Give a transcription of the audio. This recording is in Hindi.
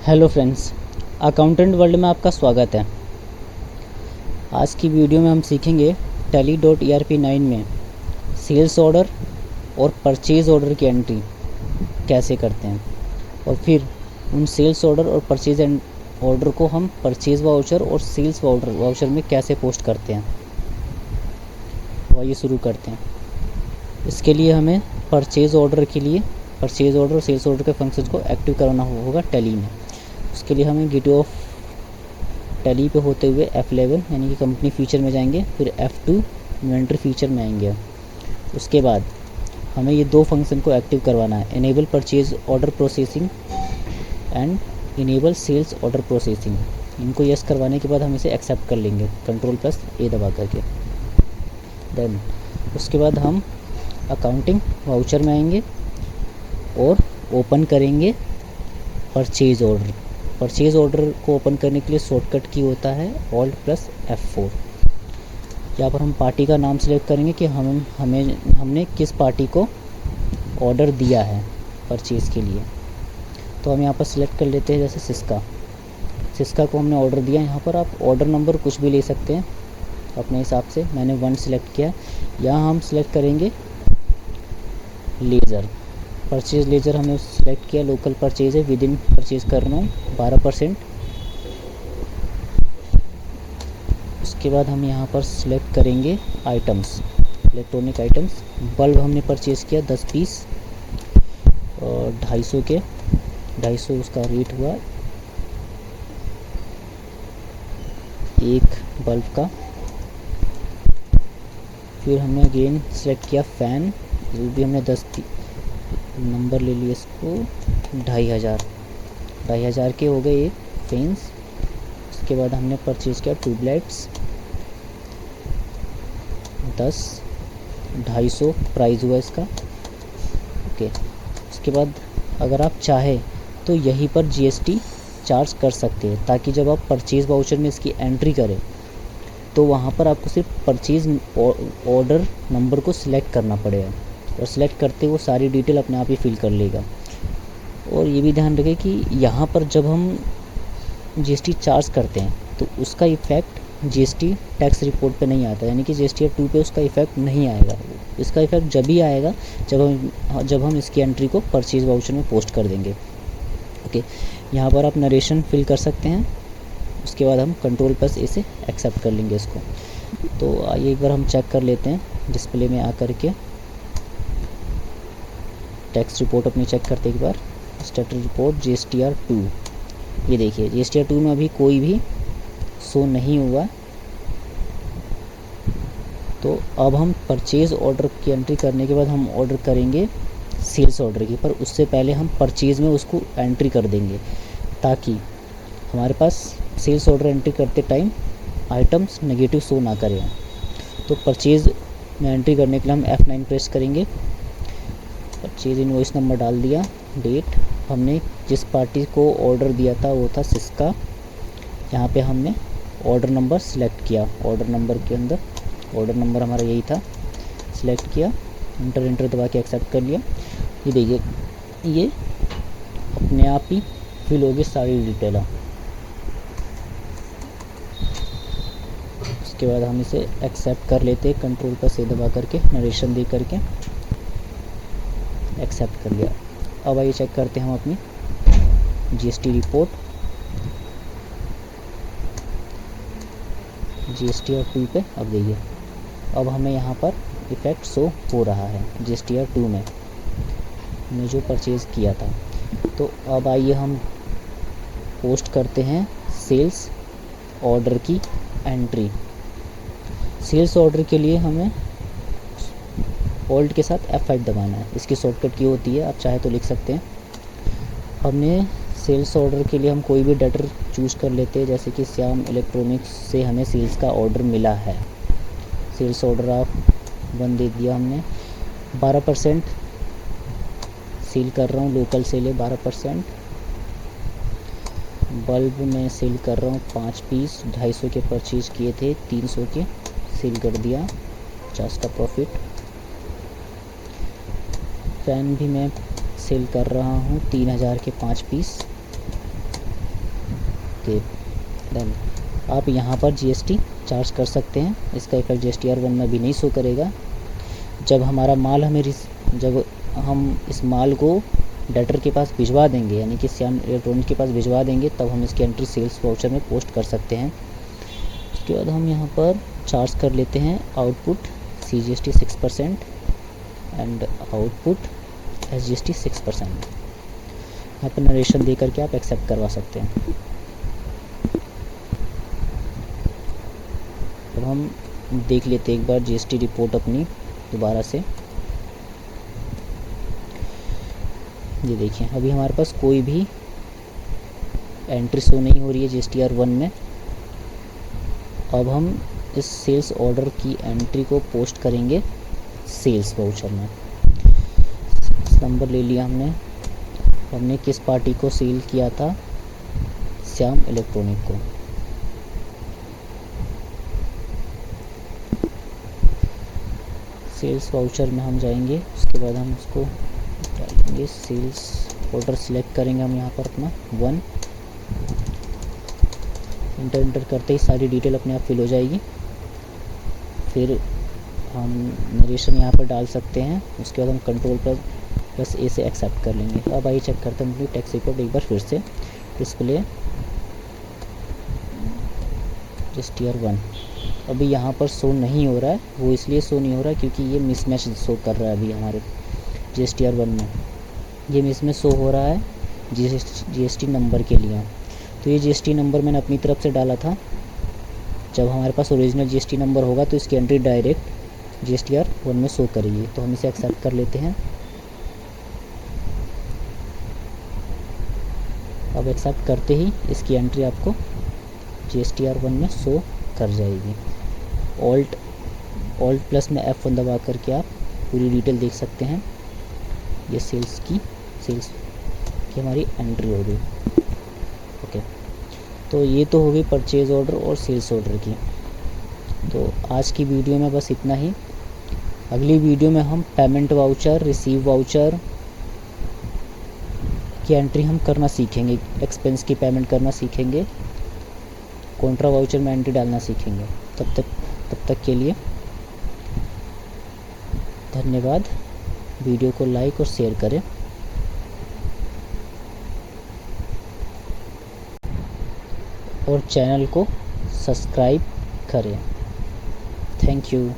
हेलो फ्रेंड्स, अकाउंटेंट वर्ल्ड में आपका स्वागत है। आज की वीडियो में हम सीखेंगे Tally.ERP9 में सेल्स ऑर्डर और परचेज़ ऑर्डर की एंट्री कैसे करते हैं और फिर उन सेल्स ऑर्डर और परचेज़ ऑर्डर को हम परचेज़ वाउचर और सेल्स वाउचर में कैसे पोस्ट करते हैं। तो आइए शुरू करते हैं। इसके लिए हमें परचेज़ ऑर्डर के लिए परचेज़ ऑर्डर और सेल्स ऑर्डर के फंक्शंस को एक्टिव करना होगा टैली में। उसके लिए हमें गेटवे ऑफ टैली पे होते हुए F11 यानी कि कंपनी फीचर में जाएंगे, फिर F2 इन्वेंट्री फीचर में आएंगे। उसके बाद हमें ये दो फंक्शन को एक्टिव करवाना है, enable purchase order processing and enable sales order processing. इनको यस करवाने के बाद हम इसे एक्सेप्ट कर लेंगे Ctrl+A दबा करके। देन उसके बाद हम अकाउंटिंग वाउचर में आएंगे और ओपन करेंगे परचेज़ ऑर्डर। परचेज़ ऑर्डर को ओपन करने के लिए शॉर्टकट की होता है Alt+F4। यहाँ पर हम पार्टी का नाम सेलेक्ट करेंगे कि हमने किस पार्टी को ऑर्डर दिया है परचेज़ के लिए। तो हम यहाँ पर सिलेक्ट कर लेते हैं जैसे सिस्का को हमने ऑर्डर दिया। यहाँ पर आप ऑर्डर नंबर कुछ भी ले सकते हैं अपने हिसाब से। मैंने 1 सिलेक्ट किया। यहाँ हम सिलेक्ट करेंगे लेज़र, परचेज़ लेज़र हमने सेलेक्ट किया। लोकल परचेज़ है, विद इन परचेज़ कर रहा हूँ 12%। उसके बाद हम यहाँ पर सिलेक्ट करेंगे आइटम्स, इलेक्ट्रॉनिक आइटम्स। बल्ब हमने परचेज़ किया 10 पीस और 250 के, 250 उसका रेट हुआ एक बल्ब का। फिर हमने अगेन सेलेक्ट किया फ़ैन, जो भी हमने 10 नंबर ले लिया, इसको 2500 के हो गए एक फैंस। उसके बाद हमने परचेज़ किया ट्यूबलाइट्स 10, 250 प्राइस हुआ इसका। ओके। उसके बाद अगर आप चाहे तो यहीं पर GST चार्ज कर सकते हैं, ताकि जब आप परचेज़ वाउचर में इसकी एंट्री करें तो वहाँ पर आपको सिर्फ परचेज़ ऑर्डर नंबर को सिलेक्ट करना पड़ेगा और सिलेक्ट करते वो सारी डिटेल अपने आप ही फिल कर लेगा। और ये भी ध्यान रखें कि यहाँ पर जब हम GST चार्ज करते हैं तो उसका इफ़ेक्ट GST टैक्स रिपोर्ट पे नहीं आता, यानी कि GST 2 पे उसका इफ़ेक्ट नहीं आएगा। इसका इफ़ेक्ट जब ही आएगा जब हम इसकी एंट्री को परचेज़ वाउचर में पोस्ट कर देंगे। ओके। यहाँ पर आप नरेशन फिल कर सकते हैं। उसके बाद हम Ctrl+A से एक्सेप्ट कर लेंगे इसको। तो आइए एक बार हम चेक कर लेते हैं डिस्प्ले में आकर के। टैक्स रिपोर्ट अपनी चेक करते एक बार। स्टेटस रिपोर्ट GSTR 2, ये देखिए GSTR 2 में अभी कोई भी शो नहीं हुआ। तो अब हम परचेज़ ऑर्डर की एंट्री करने के बाद हम ऑर्डर करेंगे सेल्स ऑर्डर की, पर उससे पहले हम परचेज़ में उसको एंट्री कर देंगे ताकि हमारे पास सेल्स ऑर्डर एंट्री करते टाइम आइटम्स नेगेटिव शो ना करें। तो परचेज़ में एंट्री करने के लिए हम F9 प्रेस करेंगे। परचेज़ इनवॉइस नंबर डाल दिया, डेट, हमने जिस पार्टी को ऑर्डर दिया था वो था सिस्का। यहाँ पे हमने ऑर्डर नंबर सेलेक्ट किया। ऑर्डर नंबर के अंदर ऑर्डर नंबर हमारा यही था, सिलेक्ट किया, इंटर दबा के एक्सेप्ट कर लिया। ये देखिए ये अपने आप ही फिल होगी सारी डिटेल। उसके बाद हम इसे एक्सेप्ट कर लेते हैं Ctrl+A दबा करके, नरेशन दे करके एक्सेप्ट कर लिया। अब आइए चेक करते हैं हम अपनी GST रिपोर्ट। GSTR 2 पे अब देखिए, अब हमें यहाँ पर इफ़ेक्ट शो हो रहा है GSTR 2 में हमने जो परचेज़ किया था। तो अब आइए हम पोस्ट करते हैं सेल्स ऑर्डर की एंट्री। सेल्स ऑर्डर के लिए हमें ऑल्ट के साथ F5 दबाना है। इसकी शॉर्टकट की होती है, आप चाहे तो लिख सकते हैं। हमने सेल्स ऑर्डर के लिए हम कोई भी डेटर चूज़ कर लेते हैं, जैसे कि श्याम इलेक्ट्रॉनिक्स से हमें सेल्स का ऑर्डर मिला है। सेल्स ऑर्डर आप 1 दे दिया हमने। 12% सेल कर रहा हूँ, लोकल सेल है 12%। बल्ब में सेल कर रहा हूँ 5 पीस, 250 के परचेज़ किए थे, 300 के सेल कर दिया, 50 का प्रॉफिट। फ़ैन भी मैं सेल कर रहा हूँ 3000 के 5 पीस, ओके, डन। आप यहाँ पर जीएसटी चार्ज कर सकते हैं। इसका इफेक्ट GSTR1 में भी नहीं शो करेगा। जब हमारा माल जब हम इस माल को डेटर के पास भिजवा देंगे, यानी कि श्याम इलेक्ट्रॉनिक के पास भिजवा देंगे, तब हम इसकी एंट्री सेल्स वाउचर में पोस्ट कर सकते हैं। उसके बाद हम यहाँ पर चार्ज कर लेते हैं output CGST 6% and output SGST 6%। यहाँ पर नरेशन दे करके आप एक्सेप्ट करवा सकते हैं। अब हम देख लेते हैं एक बार GST रिपोर्ट अपनी दोबारा से। ये देखिए, अभी हमारे पास कोई भी एंट्री शो नहीं हो रही है GSTR1 में। अब हम इस सेल्स ऑर्डर की एंट्री को पोस्ट करेंगे सेल्स वाउचर में। नंबर ले लिया हमने किस पार्टी को सेल किया था, श्याम इलेक्ट्रॉनिक को। सेल्स वाउचर में हम जाएंगे, उसके बाद हम उसको डालेंगे सेल्स ऑर्डर, सिलेक्ट करेंगे हम यहाँ पर अपना 1। इंटर करते ही सारी डिटेल अपने आप फिल हो जाएगी। फिर हम नरेशन यहाँ पर डाल सकते हैं। उसके बाद हम Ctrl+A से एक्सेप्ट कर लेंगे। अब आइए चेक करते हैं अपनी टैक्स रिपोर्ट एक बार फिर से। डिस्प्ले GSTR1 अभी यहाँ पर शो नहीं हो रहा है। वो इसलिए शो नहीं हो रहा है क्योंकि ये मिसमैच शो कर रहा है अभी हमारे GSTR1 में। ये मिसमैच शो हो रहा है GST नंबर के लिए। तो ये GST नंबर मैंने अपनी तरफ से डाला था। जब हमारे पास ओरिजिनल GST नंबर होगा तो इसकी एंट्री डायरेक्ट GSTR1 में शो करेगी। तो हम इसे एक्सेप्ट कर लेते हैं। अब एक्सेप्ट करते ही इसकी एंट्री आपको GSTR1 में शो कर जाएगी। ऑल्ट+ में F1 दबा करके आप पूरी डिटेल देख सकते हैं। ये सेल्स की हमारी एंट्री हो गई। ओके, तो ये तो हो गई परचेज़ ऑर्डर और सेल्स ऑर्डर की। तो आज की वीडियो में बस इतना ही। अगली वीडियो में हम पेमेंट वाउचर, रिसीव वाउचर की एंट्री हम करना सीखेंगे, एक्सपेंस की पेमेंट करना सीखेंगे, कॉन्ट्रा वाउचर में एंट्री डालना सीखेंगे। तब तक के लिए धन्यवाद। वीडियो को लाइक और शेयर करें। और चैनल को सब्सक्राइब करें। Thank you.